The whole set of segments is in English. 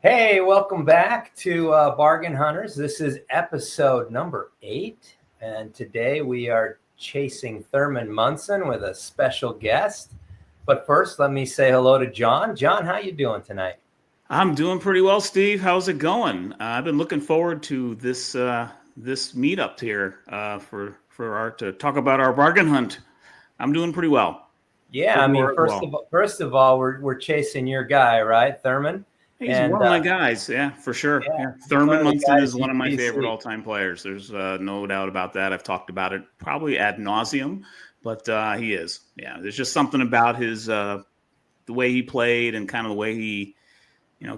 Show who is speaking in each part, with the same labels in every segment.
Speaker 1: Hey, welcome back to Bargain Hunters. This is episode number 8, and today we are chasing Thurman Munson with a special guest. But first, let me say hello to John. John, how you doing tonight?
Speaker 2: I'm doing pretty well, Steve. How's it going? I've been looking forward to this meetup here to talk about our bargain hunt. I'm doing pretty well.
Speaker 1: Yeah, I mean, first of all, we're chasing your guy, right, Thurman?
Speaker 2: He's one of my guys, yeah, for sure. Yeah. Thurman Munson is one of my favorite all-time players. There's no doubt about that. I've talked about it probably ad nauseum, but he is. Yeah, there's just something about his the way he played and kind of the way he,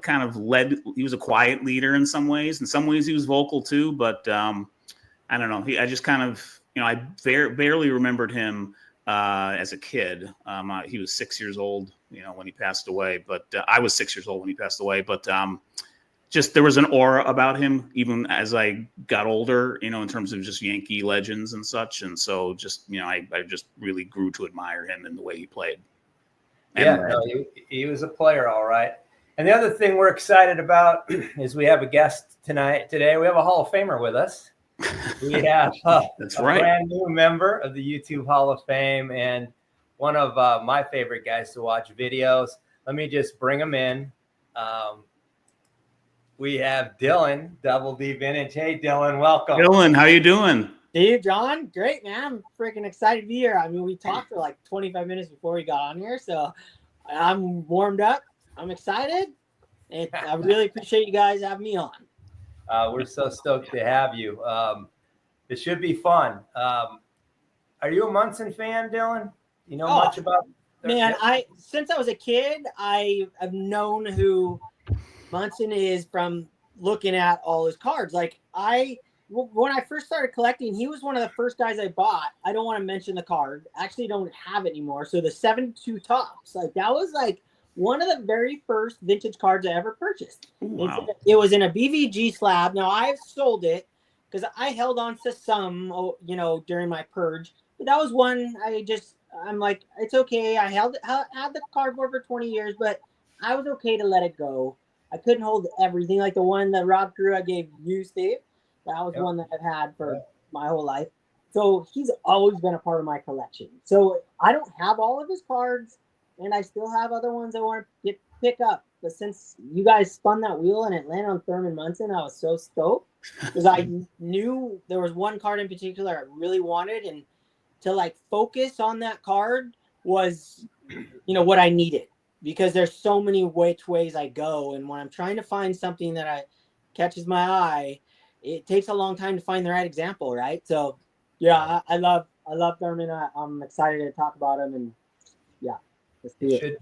Speaker 2: kind of led. He was a quiet leader in some ways. In some ways, he was vocal too. But I don't know. I just kind of, I barely remembered him as a kid. He was 6 years old, when he passed away. But I was 6 years old when he passed away. But just there was an aura about him, even as I got older, in terms of just Yankee legends and such. And so just, I just really grew to admire him and the way he played.
Speaker 1: He was a player, all right. And the other thing we're excited about is we have a guest today. We have a Hall of Famer with us. We have
Speaker 2: That's
Speaker 1: a
Speaker 2: right.
Speaker 1: brand new member of the YouTube Hall of Fame and one of my favorite guys to watch videos. Let me just bring him in. We have Dylan, Double D Vintage. Hey, Dylan, welcome.
Speaker 2: Dylan, how you doing?
Speaker 3: Hey, John. Great, man. I'm freaking excited to be here. I mean, we talked for like 25 minutes before we got on here, so I'm warmed up. I'm excited, and I really appreciate you guys having me on.
Speaker 1: We're so stoked to have you. It should be fun. Are you a Munson fan, Dylan? You know much about?
Speaker 3: Man, since I was a kid, I have known who Munson is from looking at all his cards. Like when I first started collecting, he was one of the first guys I bought. I don't want to mention the card. I actually don't have it anymore. So the 72 Topps, like that was like one of the very first vintage cards I ever purchased.
Speaker 2: Wow.
Speaker 3: It was in a BVG slab. Now I've sold it because I held on to some, during my purge. But that was one I'm like, it's okay. I had the cardboard for 20 years, but I was okay to let it go. I couldn't hold everything. Like the one that Rob Crew I gave you, Steve. That was one that I've had for my whole life. So he's always been a part of my collection. So I don't have all of his cards, and I still have other ones I want to pick up. But since you guys spun that wheel and it landed on Thurman Munson, I was so stoked because I knew there was one card in particular I really wanted, and to like focus on that card was, what I needed, because there's so many which ways I go. And when I'm trying to find something that catches my eye, it takes a long time to find the right example, right? So, yeah, I love Thurman. I'm excited to talk about him, and yeah, let's do it.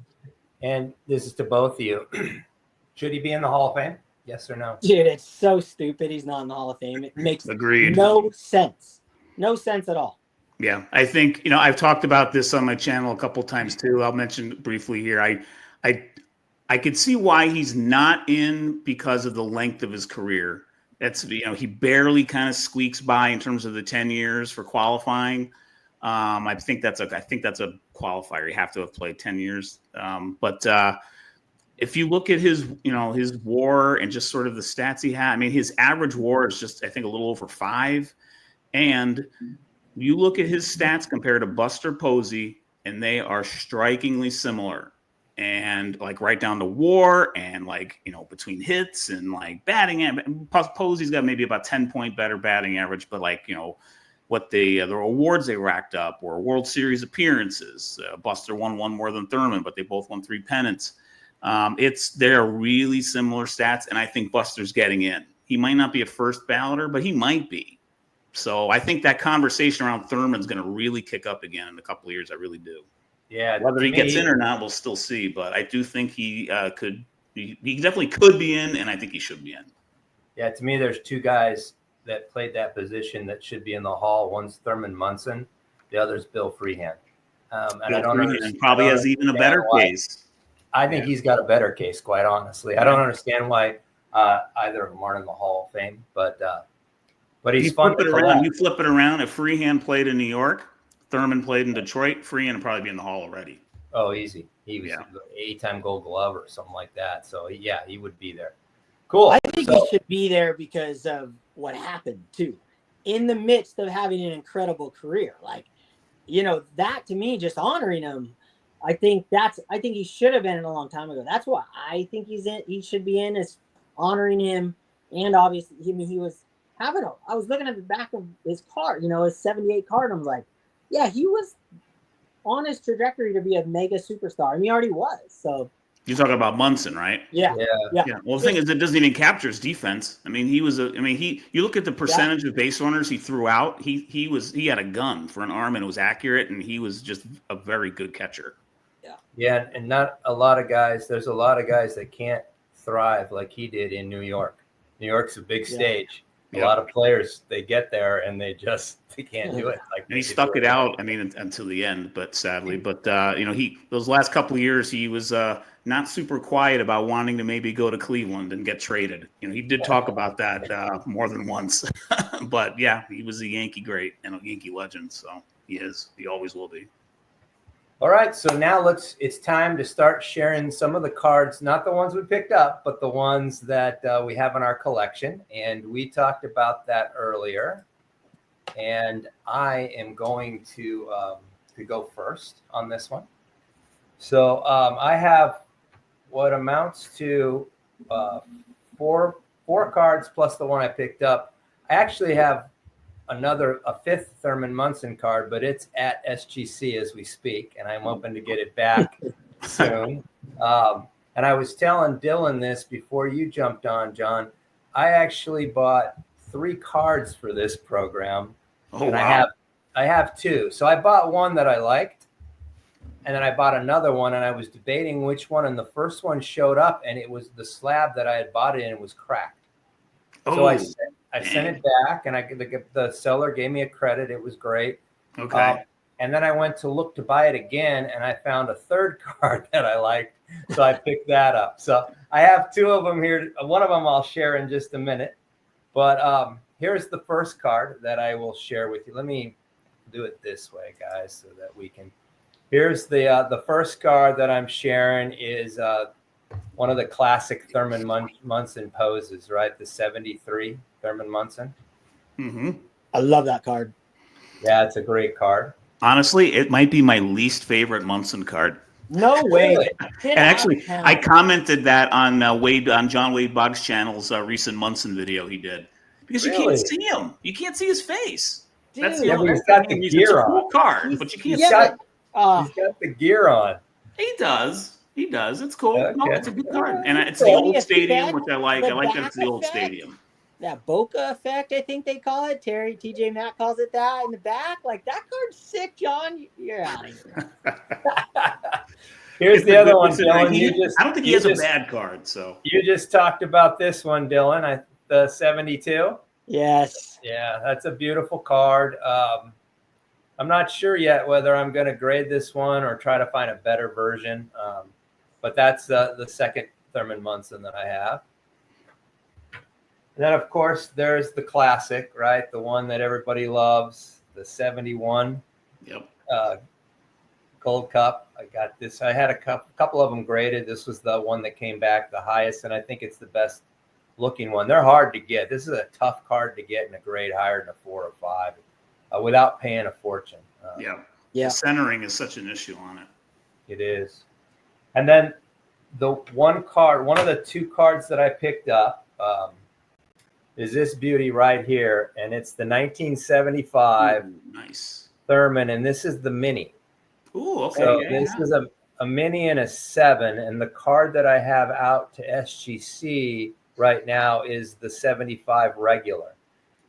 Speaker 1: And this is to both of you. Should he be in the Hall of Fame? Yes or no?
Speaker 3: Dude, it's so stupid he's not in the Hall of Fame. It makes
Speaker 2: Agreed.
Speaker 3: No sense. No sense at all.
Speaker 2: Yeah, I think, I've talked about this on my channel a couple times too. I'll mention briefly here. I could see why he's not in because of the length of his career. That's, he barely kind of squeaks by in terms of the 10 years for qualifying. I think that's a qualifier. You have to have played 10 years. But if you look at his WAR and just sort of the stats he had, I mean, his average WAR is just, I think, a little over 5. And you look at his stats compared to Buster Posey, and they are strikingly similar. And like right down to WAR and between hits and like batting. Posey's got maybe about 10-point better batting average, but what the awards they racked up were World Series appearances. Buster won one more than Thurman, but they both won 3 pennants. They're really similar stats, and I think Buster's getting in. He might not be a first balloter, but he might be. So I think that conversation around Thurman's going to really kick up again in a couple of years. I really do.
Speaker 1: Yeah.
Speaker 2: Whether he gets in or not, we'll still see. But I do think he definitely could be in, and I think he should be in.
Speaker 1: Yeah, to me, there's 2 guys that played that position that should be in the Hall. One's Thurman Munson. The other's Bill Freehand. And I don't understand.
Speaker 2: Probably has even a better case.
Speaker 1: I think he's got a better case, quite honestly. I don't understand why either of them aren't in the Hall of Fame, but he's fun to collect.
Speaker 2: You flip it around. If Freehand played in New York, Thurman played in Detroit, Freehand would probably be in the Hall already.
Speaker 1: Oh, easy. He was an 8-time Gold Glove or something like that. So, yeah, he would be there. Cool.
Speaker 3: I think he should be there because of what happened too, in the midst of having an incredible career. Like, that to me, just honoring him. I think he should have been in a long time ago. That's why I think he should be in, is honoring him. And obviously, he was having I was looking at the back of his card, his 78 card. And I'm like, yeah, he was on his trajectory to be a mega superstar. And he already was. So
Speaker 2: You're talking about Munson, right?
Speaker 3: yeah.
Speaker 2: Well, the thing is, it doesn't even capture his defense. I mean, you look at the percentage of base runners he threw out. He had a gun for an arm and it was accurate, and he was just a very good catcher.
Speaker 1: Yeah, and not a lot of guys. There's a lot of guys that can't thrive like he did in New York. New York's a big stage. A lot of players, they get there and they can't do it.
Speaker 2: And he stuck it out. I mean, until the end, but sadly, those last couple of years, he was not super quiet about wanting to maybe go to Cleveland and get traded. He did talk about that more than once. But yeah, he was a Yankee great and a Yankee legend. So he is. He always will be.
Speaker 1: All right, so now it's time to start sharing some of the cards, not the ones we picked up, but the ones that we have in our collection. And we talked about that earlier. And I am going to go first on this one. So I have what amounts to four cards plus the one I picked up. I actually have a fifth Thurman Munson card, but it's at SGC as we speak, and I'm hoping to get it back soon. And I was telling Dylan this before you jumped on, John. I actually bought 3 cards for this program.
Speaker 2: Oh,
Speaker 1: and
Speaker 2: wow.
Speaker 1: I have 2. So I bought one that I liked, and then I bought another one, and I was debating which one. And the first one showed up, and it was the slab that I had bought it in was cracked. So I sent it back, and the seller gave me a credit. It was great.
Speaker 2: Okay.
Speaker 1: And then I went to look to buy it again, and I found a third card that I liked. So I picked that up. So I have 2 of them here. One of them I'll share in just a minute. But here's the first card that I will share with you. Let me do it this way, guys, so that we can. Here's the first card that I'm sharing is one of the classic Thurman Munson poses, right? The 73 Thurman Munson.
Speaker 2: Mm-hmm.
Speaker 3: I love that card.
Speaker 1: Yeah, it's a great card.
Speaker 2: Honestly, it might be my least favorite Munson card.
Speaker 3: No way.
Speaker 2: And actually, I commented that on John Wade Boggs' channel's recent Munson video he did, because you can't see him. You can't see his face.
Speaker 3: Dude.
Speaker 2: That's
Speaker 1: Yeah, but he's got the gear on.
Speaker 2: Cool card, but you can't.
Speaker 1: He's got the gear on.
Speaker 2: He does. He does. It's cool.
Speaker 1: Okay.
Speaker 2: No, it's a good card, and it's the old stadium, which I like. I like that it's the old stadium.
Speaker 3: That bokeh effect, I think they call it. TJ Matt calls it that in the back. Like, that card's sick, John. You're out of here.
Speaker 1: Here's the other one,
Speaker 2: Listen,
Speaker 1: Dylan.
Speaker 2: I don't think he has a bad card. So
Speaker 1: you just talked about this one, Dylan. The 72.
Speaker 3: Yes.
Speaker 1: Yeah, that's a beautiful card. I'm not sure yet whether I'm going to grade this one or try to find a better version. But that's the second Thurman Munson that I have. And then, of course, there's the classic, right? The one that everybody loves, the 71 Gold Cup. I got this. I had a couple of them graded. This was the one that came back the highest, and I think it's the best looking one. They're hard to get. This is a tough card to get in a grade higher than a 4 or 5 without paying a fortune.
Speaker 3: Yeah.
Speaker 2: The centering is such an issue on it.
Speaker 1: It is. And then the one of the 2 cards that I picked up is this beauty right here, and it's the 1975
Speaker 2: nice
Speaker 1: Thurman, and this is the mini.
Speaker 2: Ooh, okay.
Speaker 1: So this is a mini and a 7, and the card that I have out to SGC right now is the 75 regular.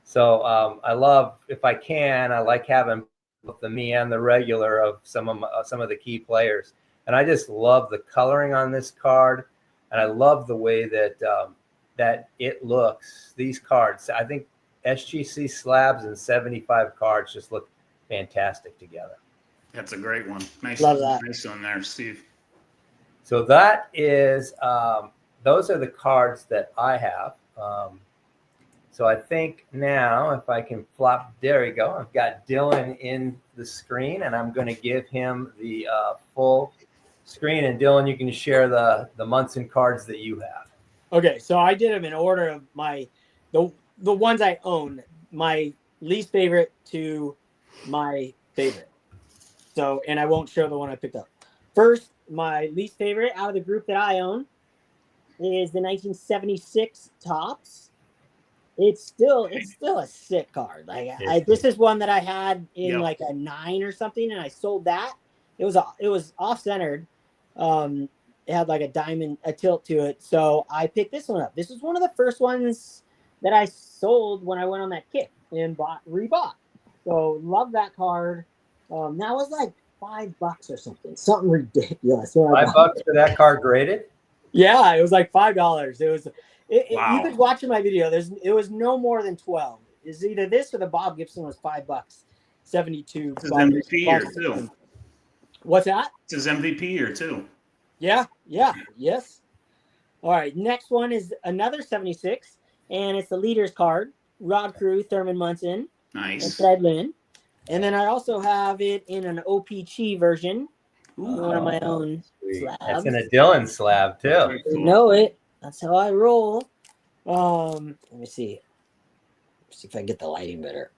Speaker 1: So I love, if I can, I like having both the mini and the regular of some of the key players. And I just love the coloring on this card, and I love the way that that it looks. These cards, I think SGC slabs and 75 cards just look fantastic together.
Speaker 2: That's a great one. Nice,
Speaker 3: love that.
Speaker 2: Nice on there, Steve.
Speaker 1: So that is those are the cards that I have. So I think now if I can flop, there we go. I've got Dylan in the screen, and I'm going to give him the full screen. And Dylan, you can share the Munson cards that you have.
Speaker 3: Okay, so I did them in order of the ones I own, my least favorite to my favorite. So, and I won't show the one I picked up. First, my least favorite out of the group that I own is the 1976 Topps. It's still a sick card. Like this is one that I had in like a 9 or something, and I sold that. It was off centered. It had like a tilt to it. So I picked this one up. This was one of the first ones that I sold when I went on that kick and rebought. So love that card. That was like $5 or something ridiculous.
Speaker 1: $5 for that card graded?
Speaker 3: Yeah, it was like $5. It was.
Speaker 2: Wow.
Speaker 3: You could watch in my video. It was no more than 12. It's either this or the Bob Gibson was $5. 72.
Speaker 2: It's his MVP year too.
Speaker 3: What's that?
Speaker 2: It's his MVP year too.
Speaker 3: Yeah. Yes. All right. Next one is another 76, and it's the leader's card. Rod Crew, Thurman Munson,
Speaker 2: Nice.
Speaker 3: and Fred Lynn. And then I also have it in an OPC version. One of my own slabs.
Speaker 1: That's in a Dylan slab too.
Speaker 3: You know it. That's how I roll. Let me see. See if I get the lighting better.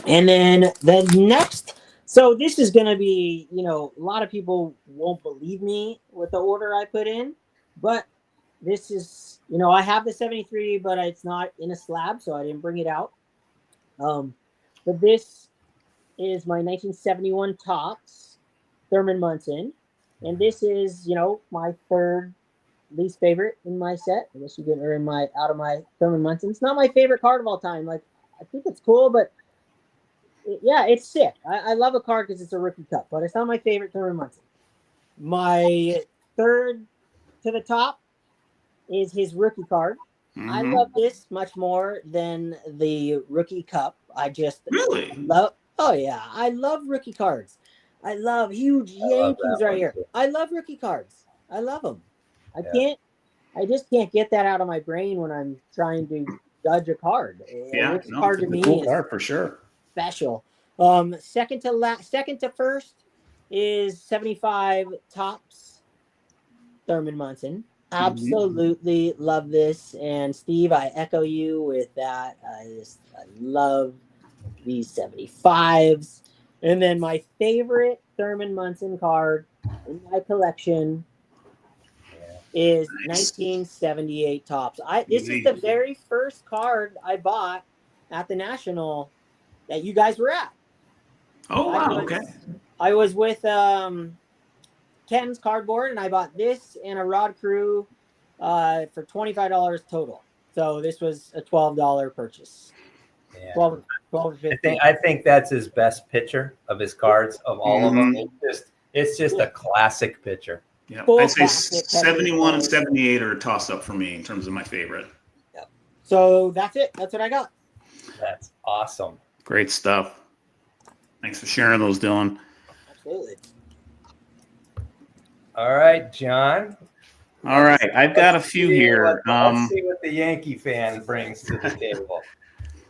Speaker 3: And then the next, so this is going to be, a lot of people won't believe me with the order I put in, but this is, I have the 73, but it's not in a slab, so I didn't bring it out. But this is my 1971 Topps Thurman Munson, and this is, my third least favorite in my set. I guess you get her out of my Thurman Munson. It's not my favorite card of all time. Like, I think it's cool, but it's sick. I love a card because it's a rookie cup, but it's not my favorite Thurman Munson. My third to the top is his rookie card. Mm-hmm. I love this much more than the rookie cup. I just love. Oh yeah, I love rookie cards. I love huge Yankees right here. I love rookie cards. I love them. I just can't get that out of my brain when I'm trying to judge a card.
Speaker 2: Card to me cool card for sure.
Speaker 3: Special. Second to first is 75 Topps Thurman Munson. Absolutely love this. And Steve, I echo you with that. I love these 75s. And then my favorite Thurman Munson card in my collection is 1978 Topps. This is the very first card I bought at the National that you guys were at.
Speaker 2: Oh, wow. Okay.
Speaker 3: I was with Ken's Cardboard, and I bought this and a Rod Crew for $25 total. So this was a $12 purchase.
Speaker 1: Yeah.
Speaker 3: 12.50.
Speaker 1: I think that's his best picture of his cards of all of them. It's just a classic picture.
Speaker 2: Yeah, I'd say 71 and 78 are a toss-up for me in terms of my favorite.
Speaker 3: Yep. So that's it. That's what I got.
Speaker 1: That's awesome.
Speaker 2: Great stuff. Thanks for sharing those, Dylan.
Speaker 3: Absolutely.
Speaker 1: All right, John.
Speaker 2: All right, I've got a few here.
Speaker 1: Let's see what the Yankee fan brings to the table.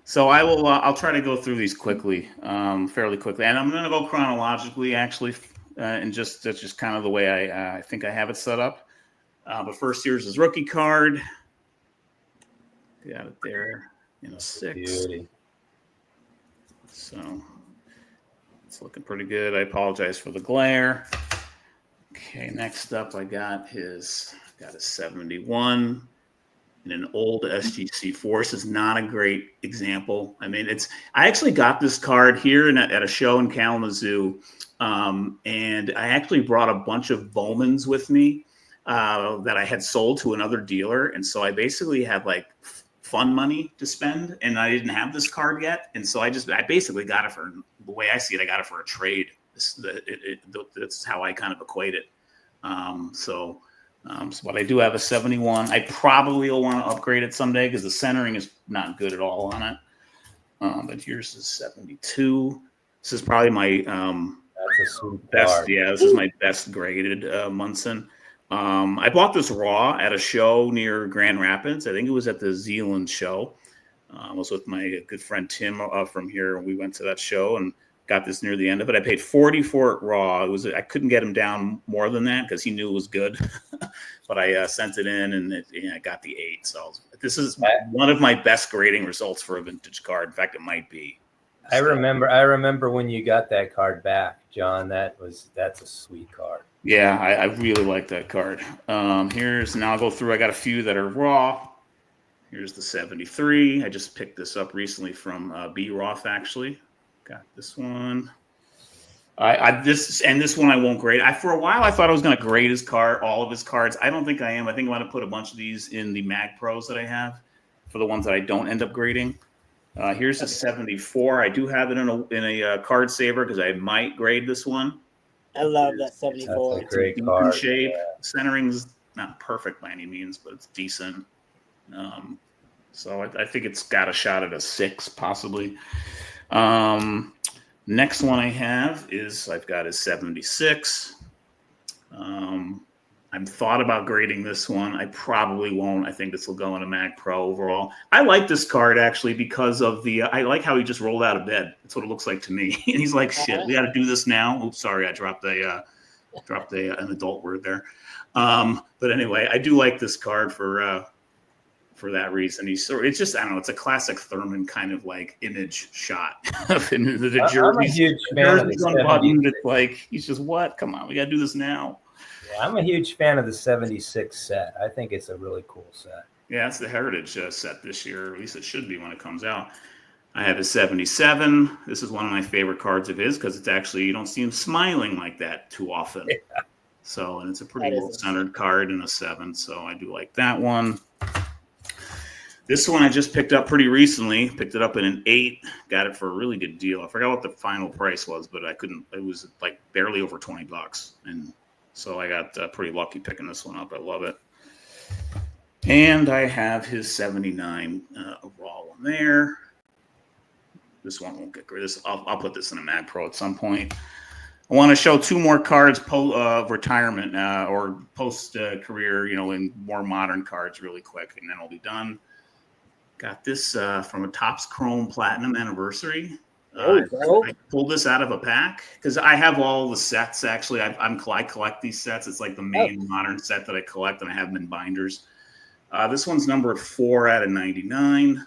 Speaker 2: So I will. I'll try to go through these quickly, fairly quickly, and I'm going to go chronologically, actually. And that's just kind of the way I think I have it set up. But first, here's his rookie card. Got it there in a 6. Beauty. So it's looking pretty good. I apologize for the glare. Okay, next up, I got a 71 in an old SGC Force. Is not a great example. I mean, I actually got this card here at a show in Kalamazoo. And I actually brought a bunch of Bowmans with me that I had sold to another dealer. And so I basically had like fun money to spend, and I didn't have this card yet. And so I basically got it for, the way I see it, I got it for a trade. That's how I kind of equate it. But I do have a 71. I probably will want to upgrade it someday because the centering is not good at all on it. But here's the 72. This is probably my
Speaker 1: that's a sweet
Speaker 2: best.
Speaker 1: card. Yeah,
Speaker 2: this is my best graded Munson. I bought this raw at a show near Grand Rapids. I think it was at the Zealand show. I was with my good friend Tim from here, and we went to that show. And got this near the end of it. I paid $40 for it raw. I couldn't get him down more than that because he knew it was good. But I sent it in, and I got the 8. So this is one of my best grading results for a vintage card. In fact, it might be.
Speaker 1: I remember when you got that card back, John. That's a sweet card.
Speaker 2: Yeah, I really like that card. Now I'll go through. I got a few that are raw. Here's the 73. I just picked this up recently from B. Roth, actually. Got this one. This one I won't grade. For a while I thought I was going to grade all of his cards. I don't think I am. I think I'm going to put a bunch of these in the Mag Pros that I have for the ones that I don't end up grading. Here's a 74. I do have it in a card saver because I might grade this one.
Speaker 3: I love that 74.
Speaker 1: That's a great card.
Speaker 2: Shape. Yeah. Centering's not perfect by any means, but it's decent. So I think it's got a shot at a 6, possibly. Next one I have I've got a 76. I'm thought about grading this one. I probably won't. I think this will go in a Mag Pro overall. I like this card actually because of I like how he just rolled out of bed. That's what it looks like to me. And he's like, shit, we got to do this now. Oops, sorry, I dropped an adult word there. But anyway, I do like this card for that reason. It's just, I don't know, it's a classic Thurman kind of like image shot.
Speaker 1: I'm a huge fan of the 76.
Speaker 2: It's like, he's just, what? Come on, we got to do this now.
Speaker 1: Yeah, I'm a huge fan of the 76 set. I think it's a really cool set.
Speaker 2: Yeah, it's the Heritage set this year. At least it should be when it comes out. I have a 77. This is one of my favorite cards of his because it's actually, you don't see him smiling like that too often. Yeah. So, and it's a pretty well-centered card in a 7. So I do like that one. This one I just picked up pretty recently. Picked it up in an 8. Got it for a really good deal. I forgot what the final price was, but I couldn't. It was like barely over $20, and so I got pretty lucky picking this one up. I love it. And I have his 79 raw one there. This one won't get great. I'll put this in a Mag Pro at some point. I want to show 2 more cards retirement or post career, in more modern cards really quick, and then I'll be done. Got this from a Topps Chrome Platinum Anniversary. I pulled this out of a pack because I have all the sets. Actually, I collect these sets. It's like the main modern set that I collect, and I have them in binders. This one's number 4 out of 99,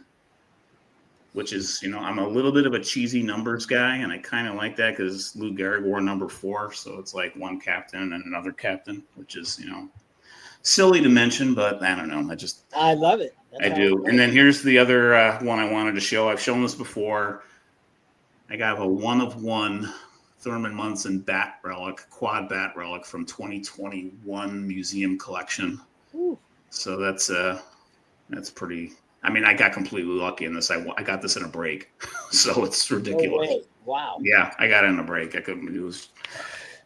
Speaker 2: which is, I'm a little bit of a cheesy numbers guy, and I kind of like that because Lou Gehrig wore number 4, so it's like one captain and another captain, which is, silly to mention, but I don't know.
Speaker 3: I love it.
Speaker 2: I do. And then here's the other one I wanted to show. I've shown this before. I got a 1-of-1 Thurman Munson quad bat relic from 2021 museum collection. Ooh. So that's pretty. I mean, I got completely lucky in this. I got this in a break, so it's ridiculous.
Speaker 3: No way. Wow.
Speaker 2: Yeah, I got it in a break. It was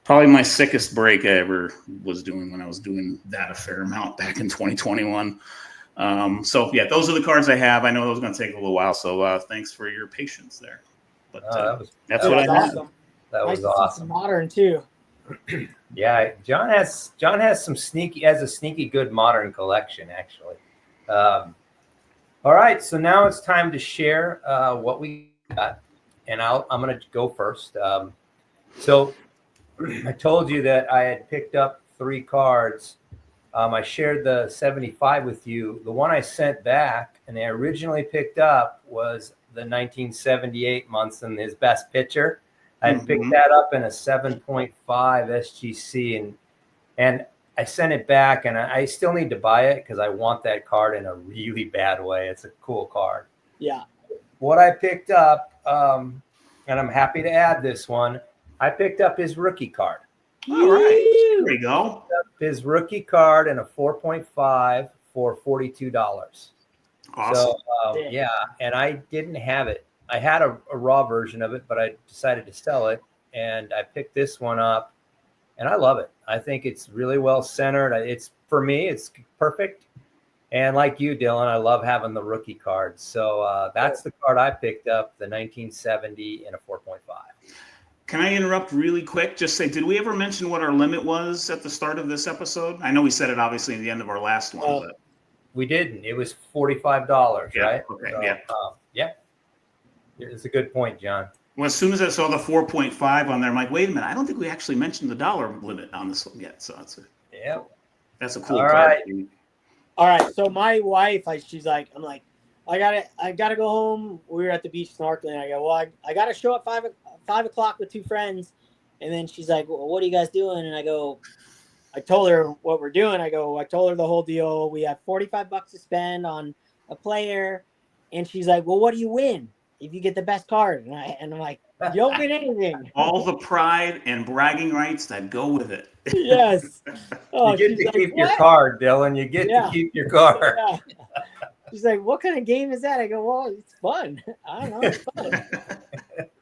Speaker 2: probably my sickest break I ever was doing when I was doing that a fair amount back in 2021. So yeah, those are the cards I have. I know those are going to take a little while, so thanks for your patience there. But that's what I have.
Speaker 1: That was awesome.
Speaker 3: Modern too.
Speaker 1: Yeah, John has a sneaky good modern collection actually. All right, so now it's time to share what we got, and I'm going to go first. So I told you that I had picked up 3 cards. I shared the 75 with you. The one I sent back and I originally picked up was the 1978 Munson, his best pitcher. I picked that up in a 7.5 SGC, and I sent it back, and I still need to buy it because I want that card in a really bad way. It's a cool card.
Speaker 3: Yeah.
Speaker 1: What I picked up, and I'm happy to add this one, I picked up his rookie card.
Speaker 2: All right. There you go.
Speaker 1: His rookie card in a 4.5 for $42.
Speaker 2: Awesome.
Speaker 1: So, yeah, and I didn't have it. I had a raw version of it, but I decided to sell it, and I picked this one up, and I love it. I think it's really well centered. For me, it's perfect. And like you, Dylan, I love having the rookie cards. So that's the card I picked up, the 1970 in a 4.5.
Speaker 2: Can I interrupt really quick? Just say, did we ever mention what our limit was at the start of this episode? I know we said it obviously at the end of our last one. But
Speaker 1: we didn't. It was $45,
Speaker 2: yeah,
Speaker 1: right?
Speaker 2: Okay.
Speaker 1: So,
Speaker 2: yeah.
Speaker 1: Yeah. It's a good point, John.
Speaker 2: Well, as soon as I saw the 4.5 on there, I'm like, wait a minute, I don't think we actually mentioned the dollar limit on this one yet. So that's a cool
Speaker 1: All
Speaker 2: card.
Speaker 1: right.
Speaker 3: All right. So my wife, she's like, I'm like, I gotta go home. We were at the beach snorkeling. I go, well, I gotta show up 5 o'clock with 2 friends. And then she's like, well, what are you guys doing? And I told her what we're doing. I told her the whole deal. We have $45 to spend on a player. And she's like, well, what do you win if you get the best card? And I'm like, you don't win anything.
Speaker 2: All the pride and bragging rights that go with it.
Speaker 3: Yes. Oh,
Speaker 1: you get
Speaker 3: she's
Speaker 1: to
Speaker 3: like,
Speaker 1: keep your
Speaker 3: "What?"
Speaker 1: card, Dylan. You get to keep your card.
Speaker 3: Yeah. She's like, what kind of game is that? I go, well, it's fun. I don't know. It's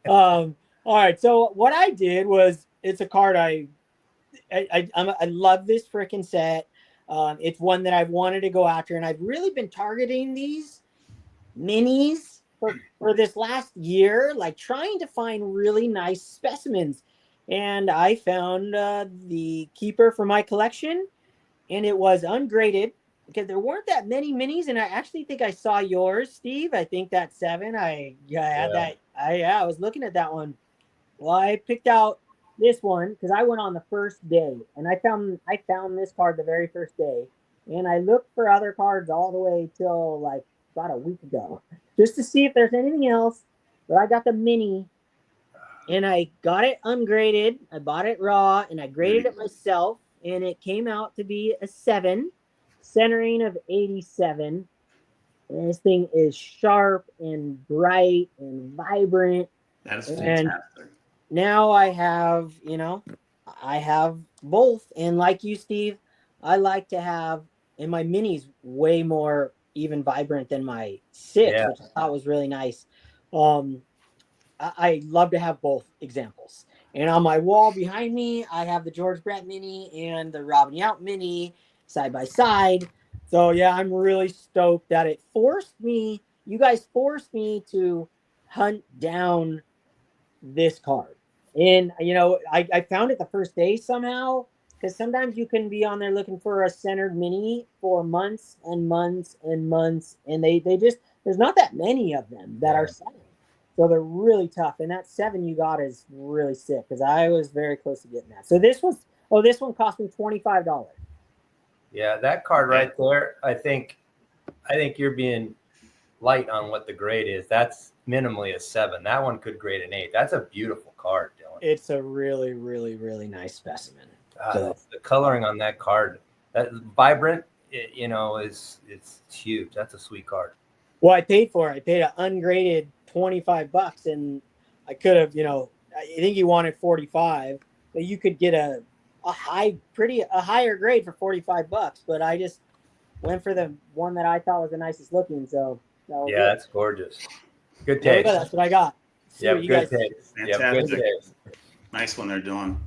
Speaker 3: fun. All right. So what I did was, it's a card I love this freaking set. It's one that I've wanted to go after, and I've really been targeting these minis for this last year, like trying to find really nice specimens. And I found the keeper for my collection, and it was ungraded because there weren't that many minis. And I actually think I saw yours, Steve. I think that 7. I had that. I was looking at that one. Well, I picked out this one because I went on the first day, and I found this card the very first day, and I looked for other cards all the way till like about a week ago, just to see if there's anything else. But I got the mini, and I got it ungraded. I bought it raw, and I graded it myself, and it came out to be a 7, centering of 87. And this thing is sharp and bright and vibrant.
Speaker 2: That is fantastic.
Speaker 3: And now I have both. And like you, Steve, I like to have, and my mini's way more even vibrant than my 6, which I thought was really nice. I love to have both examples. And on my wall behind me, I have the George Brett mini and the Robin Yount mini side by side. So yeah, I'm really stoked that you guys forced me to hunt down this card. And I found it the first day somehow, because sometimes you can be on there looking for a centered mini for months and months and months, and they just, there's not that many of them that are centered. So they're really tough. And that 7 you got is really sick, because I was very close to getting that. So this one cost me $25.
Speaker 1: Yeah, that card right there, I think you're being light on what the grade is. That's minimally a 7. That one could grade an 8. That's a beautiful card, Dylan.
Speaker 3: It's a really, really, really nice specimen.
Speaker 1: The coloring on that card, that vibrant, it's huge. That's a sweet card.
Speaker 3: Well, I paid for it. I paid an ungraded $25, and I could have, I think you wanted 45, but you could get a higher grade for $45. But I just went for the one that I thought was the nicest looking. So
Speaker 1: that's gorgeous. Good taste.
Speaker 3: That's what I got.
Speaker 1: Yeah, good taste.
Speaker 2: Fantastic.
Speaker 1: Good taste.
Speaker 2: Nice one they're doing.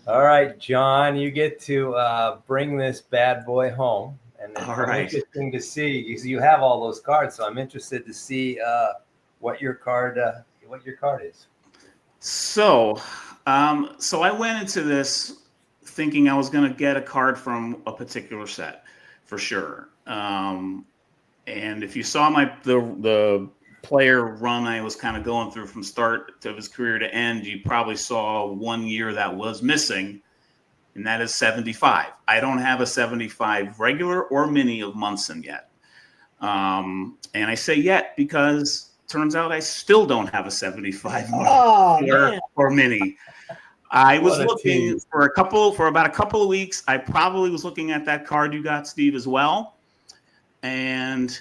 Speaker 1: All right, John, you get to bring this bad boy home. And it's interesting to see, because you have all those cards. So I'm interested to see what your card is.
Speaker 2: So I went into this thinking I was going to get a card from a particular set for sure. And if you saw the player run I was kind of going through from start of his career to end, you probably saw one year that was missing, and that is 75. I don't have a 75 regular or mini of Munson yet. And I say yet because turns out I still don't have a 75 or mini. I was looking for about a couple of weeks. I probably was looking at that card you got, Steve, as well. And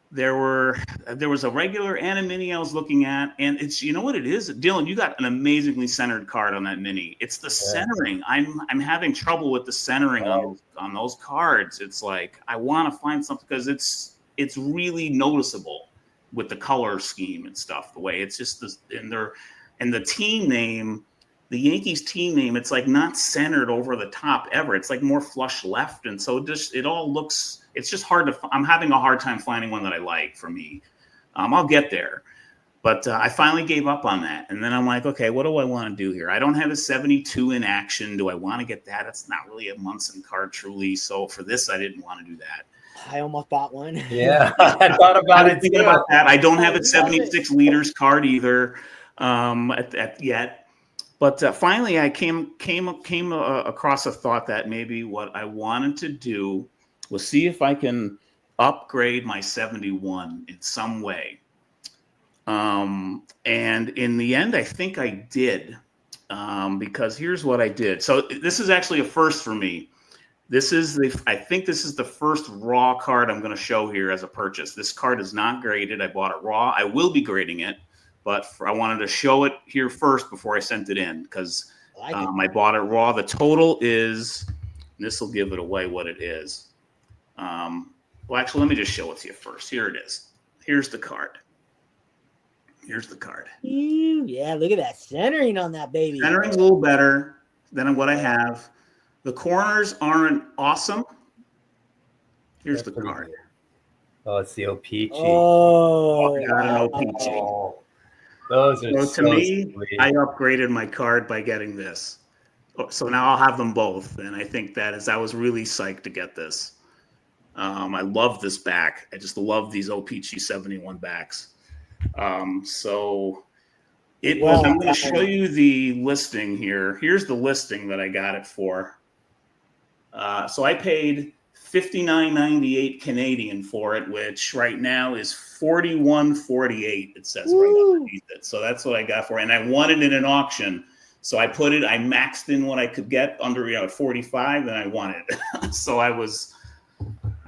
Speaker 2: there was a regular and a mini I was looking at, and it's, you know what it is, Dylan, you got an amazingly centered card on that mini. It's the centering. I'm having trouble with the centering on those cards. It's like I want to find something, because it's really noticeable with the color scheme and stuff. The way it's just and the team name, the Yankees team name, it's like not centered over the top ever. It's like more flush left, and so it all looks. It's just hard to. I'm having a hard time finding one that I like for me. I'll get there, but I finally gave up on that. And then I'm like, okay, what do I want to do here? I don't have a 72 in action. Do I want to get that? It's not really a Munson card, truly. So for this, I didn't want to do that.
Speaker 3: I almost bought one.
Speaker 1: Yeah, I thought about it.
Speaker 2: Thinking about that. I don't have a 76 liters card either. yet. But finally, I came across a thought that maybe what I wanted to do was see if I can upgrade my 71 in some way. And in the end, I think I did, because here's what I did. So this is actually a first for me. I think this is the first raw card I'm going to show here as a purchase. This card is not graded. I bought it raw. I will be grading it, but I wanted to show it here first before I sent it in, because I bought it raw. The total is, this will give it away what it is. Well, actually, let me just show it to you first. Here it is. Here's the card. Here's the card.
Speaker 3: Yeah, look at that centering on that baby.
Speaker 2: Centering's a little better than what I have. The corners aren't awesome. Here's the card.
Speaker 1: Oh, it's the OPG.
Speaker 3: Oh,
Speaker 2: I got an OPG.
Speaker 1: Oh, those are
Speaker 2: So to me,
Speaker 1: sweet.
Speaker 2: I upgraded my card by getting this. So now I'll have them both, and I think I was really psyched to get this. I love this back. I just love these OPG 71 backs. So I'm going to show you the listing here. Here's the listing that I got it for. So I paid $59.98 Canadian for it, which right now is $41.48. It says right underneath it. So that's what I got for it. And I wanted it in an auction. So I maxed in what I could get under, at 45, and I won it. So I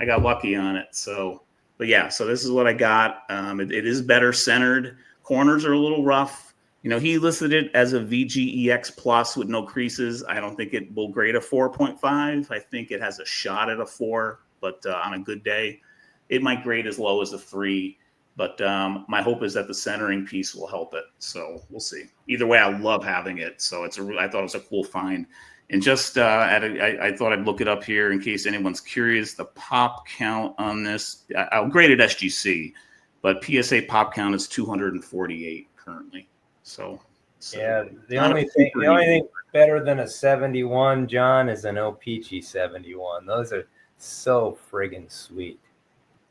Speaker 2: got lucky on it. So, but yeah, so this is what I got. It is better centered. Corners are a little rough. He listed it as a VGEX plus with no creases. I don't think it will grade a 4.5. I think it has a shot at a 4, but on a good day, it might grade as low as a 3. But my hope is that the centering piece will help it. So we'll see. Either way, I love having it. So I thought it was a cool find. And just I thought I'd look it up here in case anyone's curious. The pop count on this, I'll grade it SGC, but PSA pop count is 248 currently. So
Speaker 1: yeah, the only thing better than a 71, John, is an OPG 71. Those are so friggin' sweet.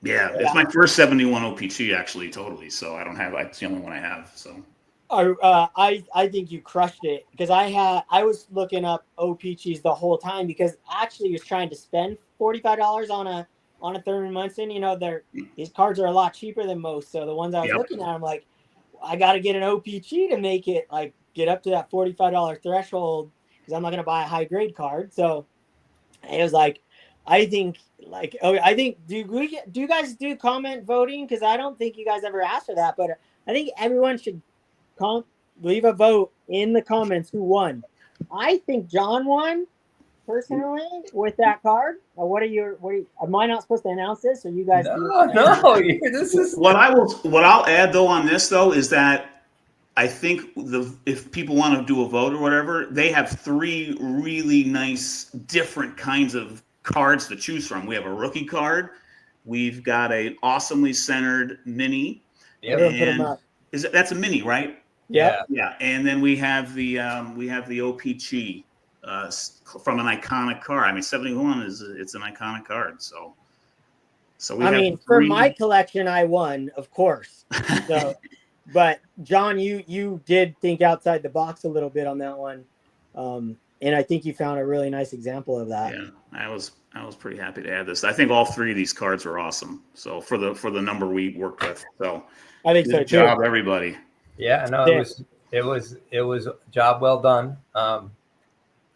Speaker 2: Yeah, it's my first 71 OPG actually, totally. So it's the only one I have. So
Speaker 3: I think you crushed it, because I was looking up OPGs the whole time, because actually was trying to spend $45 on a Thurman Munson. These cards are a lot cheaper than most. So the ones I was looking at, I'm like, I got to get an OPG to make it get up to that $45 threshold, because I'm not going to buy a high grade card. So it was I think do you guys do comment voting? Because I don't think you guys ever asked for that, but I think everyone should leave a vote in the comments who won. I think John won personally with that card. Am I not supposed to announce this, or you guys?
Speaker 1: No. This is
Speaker 2: what I'll add though on this though is that I think if people want to do a vote or whatever, they have 3 really nice different kinds of cards to choose from. We have a rookie card, we've got an awesomely centered mini. That's a mini, right?
Speaker 3: Yeah.
Speaker 2: And then we have the OPG from an iconic card. 71 it's an iconic card. So
Speaker 3: for my collection, I won, of course. So, but John, you did think outside the box a little bit on that one, and I think you found a really nice example of that.
Speaker 2: Yeah, I was pretty happy to add this. I think all 3 of these cards are awesome. So for the number we worked with, so
Speaker 3: I think so too.
Speaker 2: Good job, everybody.
Speaker 1: Yeah, no, it was job well done.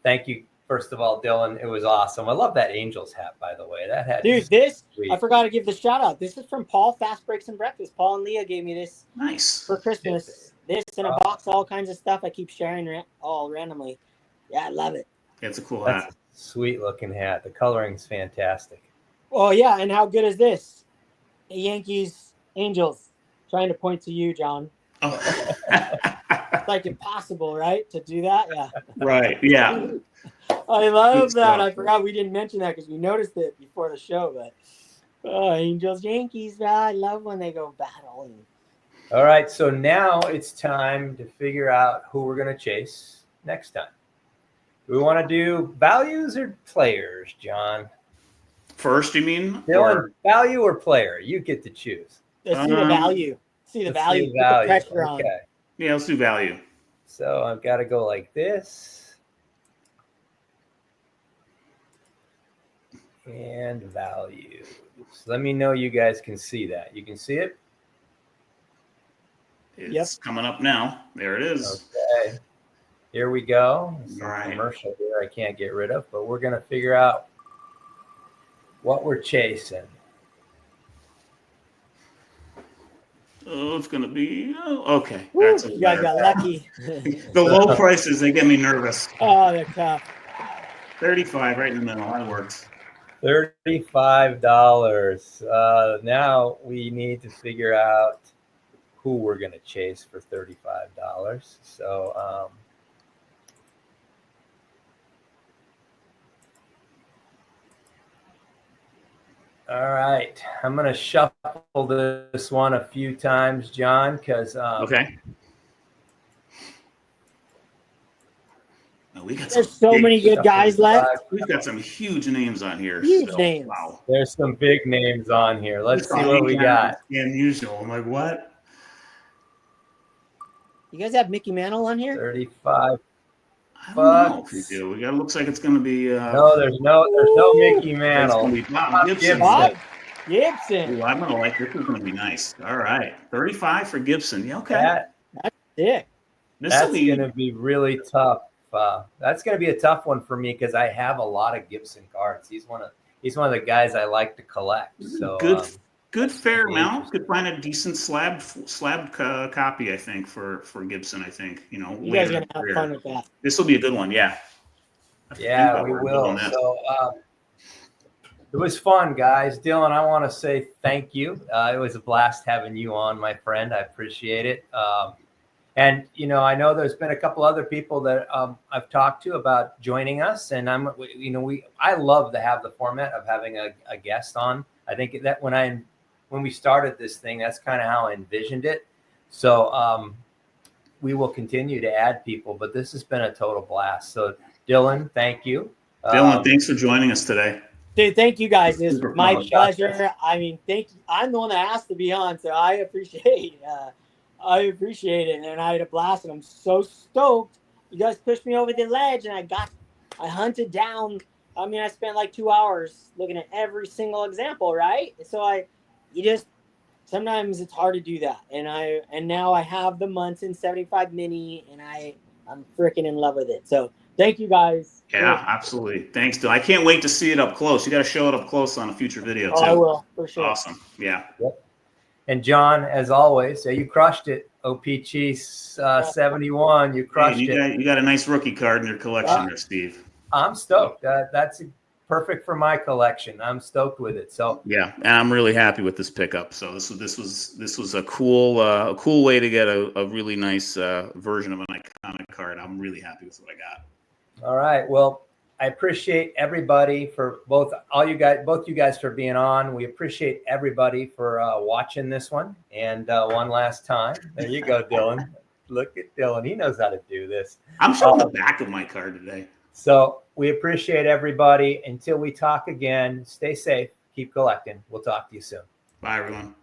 Speaker 1: Thank you, first of all, Dylan. It was awesome. I love that Angels hat, by the way. That hat,
Speaker 3: I forgot to give the shout out. This is from Paul, Fast Breaks and Breakfast. Paul and Leah gave me this for Christmas. This in a box, all kinds of stuff. I keep sharing all randomly. Yeah, I love it.
Speaker 2: It's a cool hat.
Speaker 1: Sweet looking hat. The coloring's fantastic.
Speaker 3: Oh yeah, and how good is this? Yankees, Angels. Trying to point to you, John.
Speaker 2: Oh.
Speaker 3: It's impossible, right, to do that? Yeah.
Speaker 2: Right. Yeah.
Speaker 3: I love that. I forgot we didn't mention that because we noticed it before the show. But Angels, Yankees, I love when they go battling.
Speaker 1: All right, so now it's time to figure out who we're going to chase next time. Do we want to do values or players, John?
Speaker 2: First, you mean?
Speaker 1: Dylan, value or player? You get to choose.
Speaker 3: Let's see the value. See the value. Put the pressure on.
Speaker 2: Yeah, let's do value.
Speaker 1: So I've got to go like this. And value. So let me know you guys can see that. You can see it?
Speaker 2: It's coming up now. There it is.
Speaker 1: Okay. Here we go. Some
Speaker 2: All right.
Speaker 1: commercial here I can't get rid of, but we're going to figure out what we're chasing.
Speaker 2: Oh, it's going to be okay.
Speaker 3: Woo,
Speaker 2: That's
Speaker 3: you guys got lucky.
Speaker 2: the low prices, they get me nervous.
Speaker 3: Oh, they're tough.
Speaker 2: 35 right in the middle. That works.
Speaker 1: $35. Now we need to figure out who we're going to chase for $35. So, all right, I'm going to shuffle this one a few times, John, because
Speaker 2: Okay. Oh,
Speaker 3: There's so many good guys left.
Speaker 2: We've got some huge names on here.
Speaker 3: Huge names.
Speaker 2: Wow.
Speaker 1: There's some big names on here. Let's see what we got.
Speaker 2: Unusual. I'm like, what?
Speaker 3: You guys have Mickey Mantle on here?
Speaker 1: 35.
Speaker 2: I don't know if we do. It looks like it's going to be.
Speaker 1: No, there's no Mickey Mantle.
Speaker 2: Bob Gibson.
Speaker 3: Bob Gibson.
Speaker 2: Ooh, I'm going to like this. Is going to be nice. All right, 35 for Gibson. Yeah, okay.
Speaker 3: That's sick.
Speaker 1: That's going to be really tough. That's going to be a tough one for me because I have a lot of Gibson cards. He's one of the guys I like to collect. So
Speaker 2: good fair amount. Could find a decent slabbed copy, I think, for Gibson. I think
Speaker 3: you guys are gonna have fun with that.
Speaker 2: This will be a good one. Yeah.
Speaker 1: Yeah, we will. So it was fun, guys. Dylan, I want to say thank you. It was a blast having you on, my friend. I appreciate it. And, I know there's been a couple other people that I've talked to about joining us. And I love to have the format of having a guest on. I think that when we started this thing, that's kind of how I envisioned it. So we will continue to add people, but this has been a total blast. So Dylan, thank you.
Speaker 2: Dylan, thanks for joining us today.
Speaker 3: Dude, thank you guys. It's my pleasure. I mean, thank you. I'm the one that asked to be on, so I appreciate it, and I had a blast, and I'm so stoked. You guys pushed me over the ledge, and I hunted down. I mean, I spent like 2 hours looking at every single example, right? So sometimes it's hard to do that, and now I have the Munson 75 Mini, and I'm freaking in love with it. So thank you guys.
Speaker 2: Yeah, absolutely. Thanks, Dylan. I can't wait to see it up close. You got to show it up close on a future video too.
Speaker 3: I will, for sure.
Speaker 2: Awesome. Yeah.
Speaker 1: Yep. And John, as always, you crushed it. OPG 71, you crushed it.
Speaker 2: You got a nice rookie card in your collection there, Steve.
Speaker 1: I'm stoked. That's perfect for my collection. I'm stoked with it. So
Speaker 2: yeah, and I'm really happy with this pickup. So this was a cool way to get a really nice version of an iconic card. I'm really happy with what I got.
Speaker 1: All right. Well, I appreciate everybody for both you guys for being on. We appreciate everybody for watching this one. And one last time, there you go, Dylan. Look at Dylan. He knows how to do this.
Speaker 2: I'm showing the back of my card today.
Speaker 1: So we appreciate everybody. Until we talk again, stay safe. Keep collecting. We'll talk to you soon.
Speaker 2: Bye, everyone.